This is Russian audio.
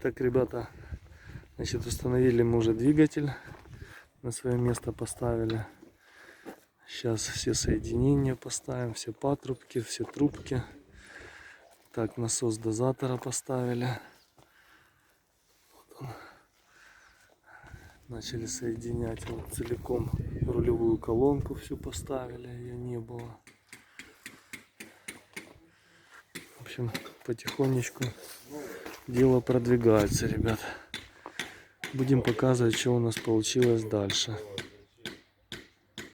Так, ребята, значит, установили мы уже двигатель, на свое место поставили. Сейчас все соединения поставим, все патрубки, все трубки. Так, насос дозатора поставили. Вот он. Начали соединять вот целиком рулевую колонку, всю поставили, ее не было. В общем, потихонечку дело продвигается, ребят. Будем показывать, что у нас получилось дальше.